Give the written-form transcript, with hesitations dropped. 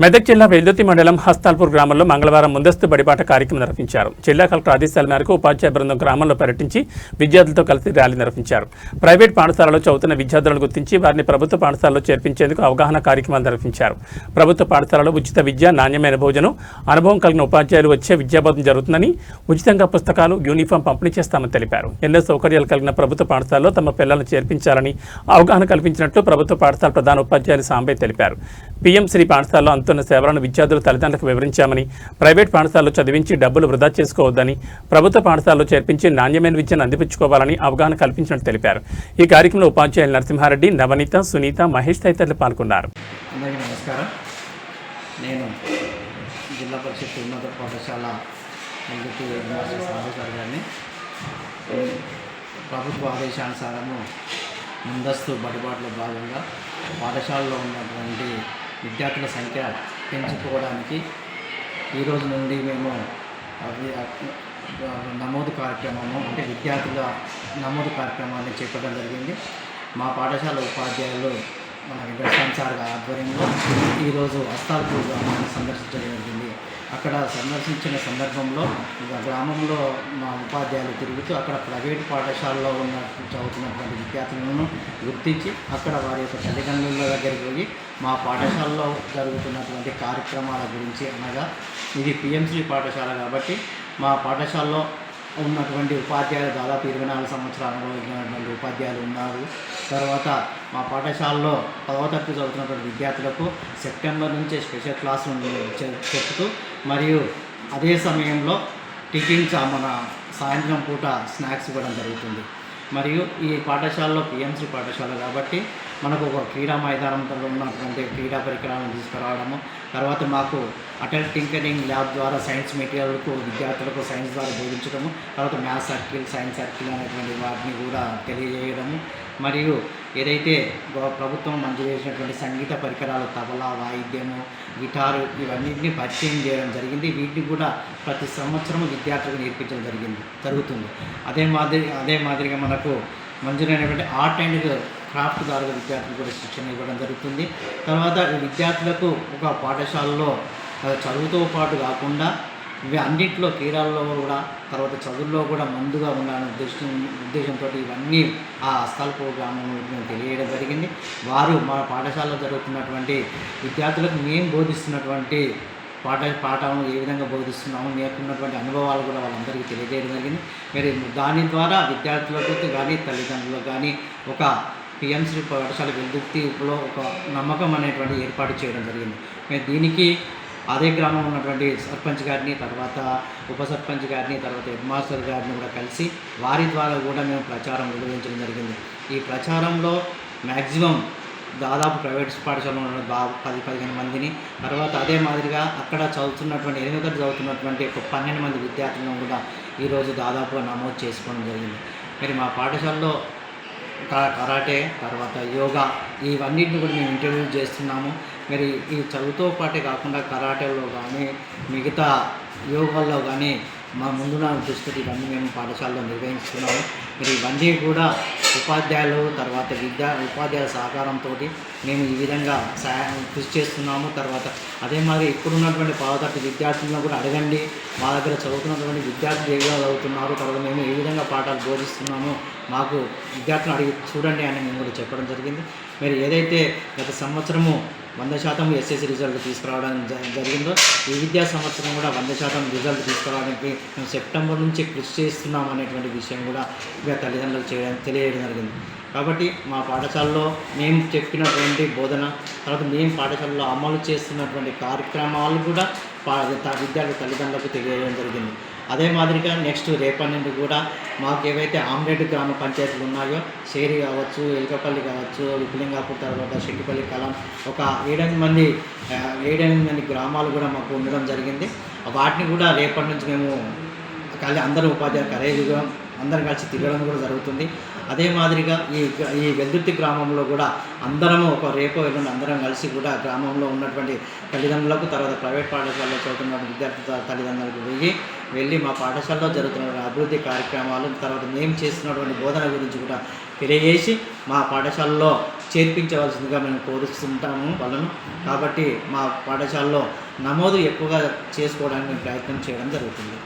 మెదక్ జిల్లా వెల్దుర్తి మండలం హస్తాల్పూర్ గ్రామంలో మంగళవారం ముందస్తు బడిబాట కార్యక్రమం నిర్వహించారు. జిల్లా కలెక్టర్ ఆదేశాల మేరకు ఉపాధ్యాయ బృందం గ్రామంలో పర్యటించి విద్యార్థులతో కలిసి ర్యాలీ నిర్వహించారు. ప్రైవేట్ పాఠశాలలో చదువుతున్న విద్యార్థులను గుర్తించి వారిని ప్రభుత్వ పాఠశాలలో చేర్పించేందుకు అవగాహన కార్యక్రమాలు నిర్వహించారు. ప్రభుత్వ పాఠశాలలో ఉచిత విద్య, నాణ్యమైన భోజనం, అనుభవం కలిగిన ఉపాధ్యాయులు వచ్చే విద్యాబోధన జరుగుతుందని, ఉచితంగా పుస్తకాలు, యూనిఫామ్ పంపిణీ చేస్తామని తెలిపారు. ఎన్నో సౌకర్యాలు కలిగిన ప్రభుత్వ పాఠశాలలో తమ పిల్లలను చేర్పించాలని అవగాహన కల్పించినట్లు ప్రభుత్వ పాఠశాల ప్రధాన ఉపాధ్యాయులు సాంబయ్య తెలిపారు. పీఎంశ్రీ పాఠశాలలో అందుతున్న సేవలను విద్యార్థుల తల్లిదండ్రులకు వివరించామని, ప్రైవేట్ పాఠశాలలో చదివించి డబ్బులు వృధా చేసుకోవద్దని, ప్రభుత్వ పాఠశాలలో చేర్పించి నాణ్యమైన విద్యను అందిపుచ్చుకోవాలని అవగాహన కల్పించినట్టు తెలిపారు. ఈ కార్యక్రమంలో ఉపాధ్యాయులు నరసింహారెడ్డి, నవనీత, సునీత, మహేష్ తదితరులు పాల్గొన్నారు. అందరికీ నమస్కారం. నేను జిల్లా పరిషత్ ఉన్నత పాఠశాల గారిని ప్రభుత్వ ఆదేశానుసారము ముందస్తు బడిబాటులో భాగంగా పాఠశాలలో ఉన్నటువంటి విద్యార్థుల సంఖ్య పెంచుకోవడానికి ఈరోజు నుండి మేము నమోదు కార్యక్రమము అంటే విద్యార్థుల నమోదు కార్యక్రమాన్ని చేపట్టడం జరిగింది. మా పాఠశాల ఉపాధ్యాయులు మన వెంకటేశ్వర సార్ ఆధ్వర్యంలో ఈరోజు హస్తాల్పూర్ గ్రామాన్ని సందర్శించడం జరిగింది. అక్కడ సందర్శించిన సందర్భంలో గ్రామంలో మా ఉపాధ్యాయులు తిరుగుతూ అక్కడ ప్రైవేట్ పాఠశాలలో చదువుతున్నటువంటి విద్యార్థులను గుర్తించి అక్కడ వారి యొక్క తల్లిదండ్రుల దగ్గరికి పోయి మా పాఠశాలలో జరుగుతున్నటువంటి కార్యక్రమాల గురించి, అనగా ఇది పిఎంశ్రీ పాఠశాల కాబట్టి మా పాఠశాలలో ఉన్నటువంటి ఉపాధ్యాయులు దాదాపు 24 సంవత్సరాల అనుభవించినటువంటి ఉపాధ్యాయులు ఉన్నారు. తర్వాత మా పాఠశాలలో 10వ తరగతి చదువుతున్నటువంటి విద్యార్థులకు సెప్టెంబర్ నుంచే స్పెషల్ క్లాసులు చెప్తూ మరియు అదే సమయంలో టిఫిన్స్ మన సాయంత్రం పూట స్నాక్స్ ఇవ్వడం జరుగుతుంది. మరియు ఈ పాఠశాలలో పిఎంశ్రీ పాఠశాల కాబట్టి మనకు ఒక క్రీడా మైదానంలో ఉన్నటువంటి క్రీడా పరికరాలను తీసుకురావడము, తర్వాత మాకు అటల్ టింకరింగ్ ల్యాబ్ ద్వారా సైన్స్ మెటీరియల్కు విద్యార్థులకు సైన్స్ ద్వారా బోధించడము, తర్వాత మ్యాథ్స్ సర్కిల్, సైన్స్ సర్కిల్ అనేటువంటి వాటిని కూడా తెలియజేయడము, మరియు ఏదైతే ప్రభుత్వం మంజూరు చేసినటువంటి సంగీత పరికరాలు తబలా, వాయిద్యము, గిటారు ఇవన్నింటినీ పరిచయం చేయడం జరిగింది. వీటిని కూడా ప్రతి సంవత్సరం విద్యార్థులకు నేర్పించడం జరుగుతుంది. అదే మాదిరిగా మనకు మంజూరైనటువంటి ఆర్ట్ అండ్ క్రాఫ్ట్ ద్వారా విద్యార్థులకు కూడా శిక్షణ ఇవ్వడం జరుగుతుంది. తర్వాత ఈ విద్యార్థులకు ఒక పాఠశాలలో చదువుతో పాటు కాకుండా ఇవి అన్నింటిలో క్రీడల్లో కూడా, తర్వాత చదువుల్లో కూడా ముందుగా ఉండాలనే ఉద్దేశంతో ఇవన్నీ ఆ హస్తాల్పూర్ గ్రామంలో తెలియడం జరిగింది. వారు మా పాఠశాలలో జరుగుతున్నటువంటి విద్యార్థులకు మేము బోధిస్తున్నటువంటి పాఠాలను ఏ విధంగా బోధిస్తున్నాము, నేర్చుకున్నటువంటి అనుభవాలు కూడా వాళ్ళందరికీ తెలియజేయడం జరిగింది. మరి దాని ద్వారా విద్యార్థులకు కానీ తల్లిదండ్రులకు కానీ ఒక పిఎంశ్రీ పాఠశాల వెల్దుర్తిలో ఒక నమ్మకం అనేటువంటి ఏర్పాటు చేయడం జరిగింది. మేము దీనికి అదే గ్రామంలో ఉన్నటువంటి సర్పంచ్ గారిని, తర్వాత ఉప సర్పంచ్ గారిని, తర్వాత హెడ్ మాస్టర్ గారిని కూడా కలిసి వారి ద్వారా కూడా మేము ప్రచారం నిర్వహించడం జరిగింది. ఈ ప్రచారంలో మ్యాక్సిమం దాదాపు ప్రైవేట్ పాఠశాలలో ఉన్న 10-15 మందిని, తర్వాత అదే మాదిరిగా అక్కడ చదువుతున్నటువంటి 8వ తరగతి చదువుతున్నటువంటి ఒక 12 మంది విద్యార్థులను కూడా ఈరోజు దాదాపుగా నమోదు చేసుకోవడం జరిగింది. మరి మా పాఠశాలలో కరాటే, తర్వాత యోగా ఇవన్నింటిని కూడా మేము ఇంట్రడ్యూస్ చేస్తున్నాము. మరి ఈ చదువుతో పాటే కాకుండా కరాటేలో కానీ మిగతా యోగాల్లో కానీ మా ముందున్న దృష్టి ఇవన్నీ మేము పాఠశాలలో నిర్వహిస్తున్నాము. మరి ఇవన్నీ కూడా ఉపాధ్యాయులు, తర్వాత ఉపాధ్యాయుల సహకారంతో మేము ఈ విధంగా కృషి చేస్తున్నాము. తర్వాత అదే మాదిరి ఇప్పుడున్నటువంటి 10వ తరగతి విద్యార్థులను కూడా అడగండి, మా దగ్గర చదువుతున్నటువంటి విద్యార్థులు ఏ విధంగా చదువుతున్నారు, తర్వాత మేము ఏ విధంగా పాఠాలు బోధిస్తున్నాము, మాకు విద్యార్థులను అడిగి చూడండి అని మేము కూడా చెప్పడం జరిగింది. మరి ఏదైతే గత సంవత్సరము 100% ఎస్ఎస్సి రిజల్ట్ తీసుకురావడం జరిగిందో, ఈ విద్యా సంవత్సరం కూడా 100% రిజల్ట్ తీసుకురావడానికి మేము సెప్టెంబర్ నుంచి కృషి చేస్తున్నాం అనేటువంటి విషయం కూడా తల్లిదండ్రులకు తెలియజేయడం జరిగింది. కాబట్టి మా పాఠశాలలో మేము చెప్పినటువంటి బోధన, తర్వాత మేము పాఠశాలలో అమలు చేస్తున్నటువంటి కార్యక్రమాలు కూడా విద్యార్థి తల్లిదండ్రులకు తెలియజేయడం జరిగింది. అదే మాదిరిగా నెక్స్ట్ రేపటి నుండి కూడా మాకు ఏవైతే ఆమ్రేడ్ గ్రామ పంచాయతీలు ఉన్నాయో, షేరి కావచ్చు, ఎలికపల్లి కావచ్చు, విపులింగాపూర్, తర్వాత శెట్టిపల్లి కలం, ఒక 7-8 మంది గ్రామాలు కూడా మాకు ఉండడం జరిగింది. వాటిని కూడా రేపటి నుంచి మేము అందరూ ఉపాధ్యాయులు ఖరీదుగా అందరం కలిసి తిరగడం కూడా జరుగుతుంది. అదే మాదిరిగా ఈ వెల్దుర్తి గ్రామంలో కూడా అందరము ఒక రేపో ఎల్లుండి అందరం కలిసి కూడా గ్రామంలో ఉన్నటువంటి తల్లిదండ్రులకు, తర్వాత ప్రైవేట్ పాఠశాలలో చదువుతున్న విద్యార్థి తల్లిదండ్రులకు వెళ్ళి మా పాఠశాలలో జరుగుతున్న అభివృద్ధి కార్యక్రమాలు, తర్వాత మేము చేస్తున్నటువంటి బోధన గురించి కూడా తెలియజేసి మా పాఠశాలలో చేర్పించవలసిందిగా మేము కోరుస్తుంటాము వాళ్ళను. కాబట్టి మా పాఠశాలలో నమోదు ఎక్కువగా చేసుకోవడానికి మేము ప్రయత్నం చేయడం జరుగుతుంది.